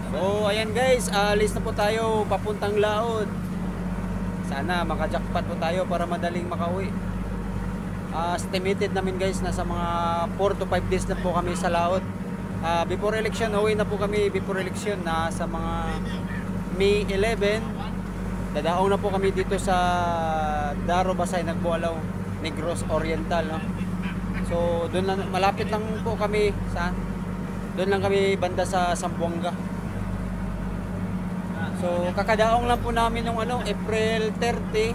So ayan guys, alis na po tayo papuntang Laod. Sana makajackpot po tayo para madaling makauwi. Estimated namin guys, nasa mga 4 to 5 days na po kami sa Laod. Before election, uwi na po kami before election, nasa mga May 11. Dadaong na po kami dito sa Daro Basay, Nagbualaw, Negros Oriental, no? So doon lang, malapit lang po kami sa doon lang kami banda sa Zamboanga. So kakadaong lang po namin yung April 30.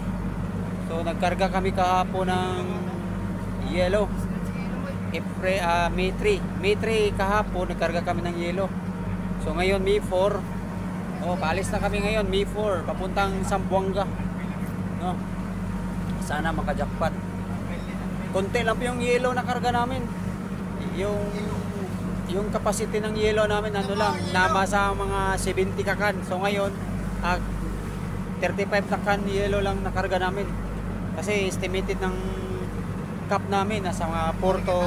So nagkarga kami kahapon ng yellow. May 3 kahapon nagkarga kami ng yellow. So ngayon May 4. Paalis na kami ngayon May 4 papuntang Zamboanga, no? Sana makajackpot. Konti lang po yung yellow na karga namin. Yung capacity ng yellow namin nama sa mga 70 kakan. So ngayon 35 kakan yellow lang nakarga namin. Kasi estimated ng cap namin nasa mga 4 to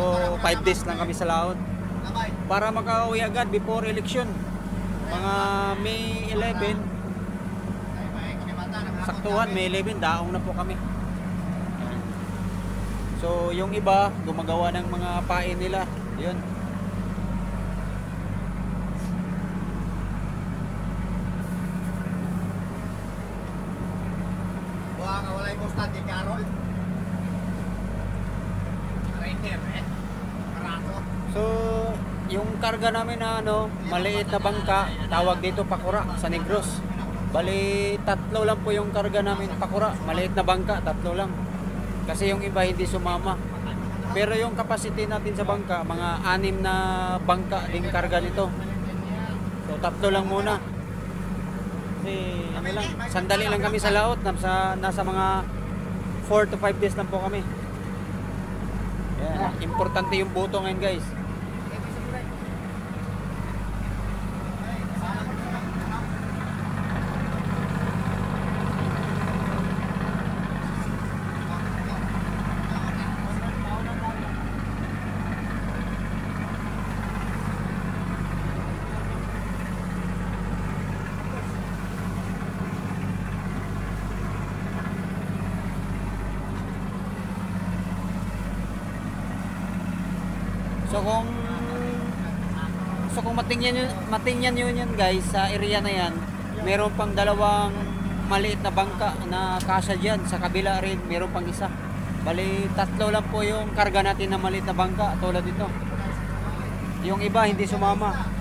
5 days lang kami sa Laod. Para makauwi agad before election. Mga May 11. Saktuhan May 11 daong na po kami. So yung iba gumagawa ng mga pain nila. Yun. Walay mo sa di Carol. So yung karga namin na maliit na bangka, tawag dito pakura sa Negros. Bali 3 lang po yung karga namin pakura, maliit na bangka, 3 lang. Kasi yung iba hindi sumama. Pero yung capacity natin sa bangka, mga 6 na bangka ding karga nito. So 3 lang muna. Kasi sandali lang kami sa Laot, nasa mga 4 to 5 days lang po kami. Yan. Importante yung boto ngayon guys. So kung matingnan nyo yun guys, sa area na yan, meron pang 2 maliit na bangka na kasya dyan. Sa kabila rin, meron pang isa. Bali 3 lang po yung karga natin na maliit na bangka, tulad dito. Yung iba hindi sumama.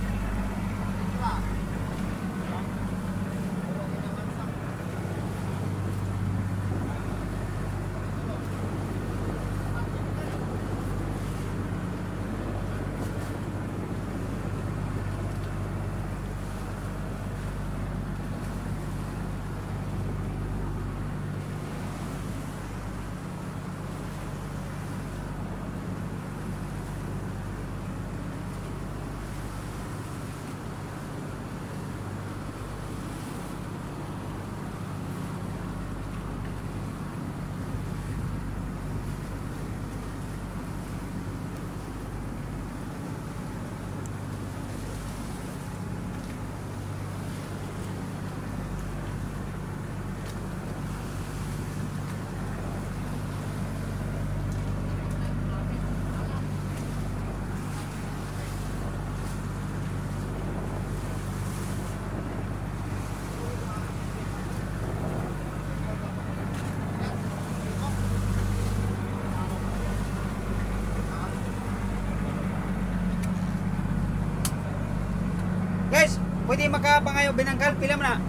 Guys, pwede makapangayo binangkal, pila mo na?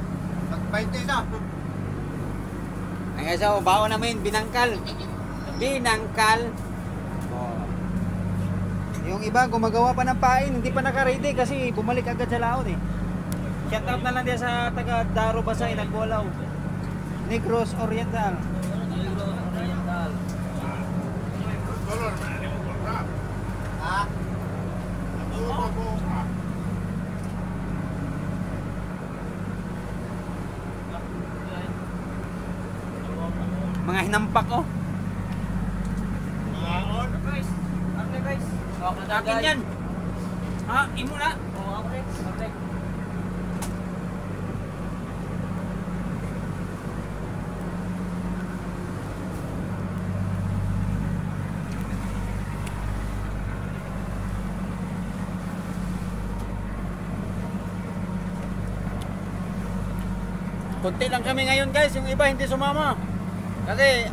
Mag-20 na. Ay guys, bawa namin binangkal. Yung iba gumagawa pa ng pain, hindi pa naka-ready kasi bumalik agad sa Laon eh. Shout out na lang din sa taga Daro Basay, Nagbualaw, Negros Oriental. Ha? Mga hinampak oh. Guys, Akin yan. Ha? Imo na. okay. Kunti lang kami ngayon guys, yung iba hindi sumama. Kasi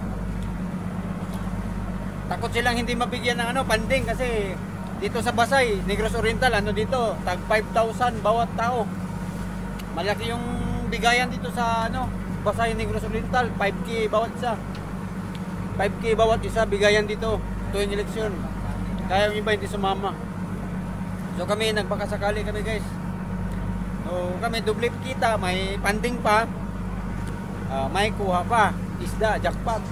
takot silang hindi mabigyan ng panding kasi dito sa Basay, Negros Oriental, dito, tag 5,000 bawat tao. Malaki yung bigayan dito sa Basay, Negros Oriental, 5K bawat isa. 5K bawat isa bigayan dito tuwing eleksyon. Kaya yung iba hindi sumama. So kami nagpakasakali kami guys. So kami doble kita, may panding pa. May kuha pa, isda, jackpot.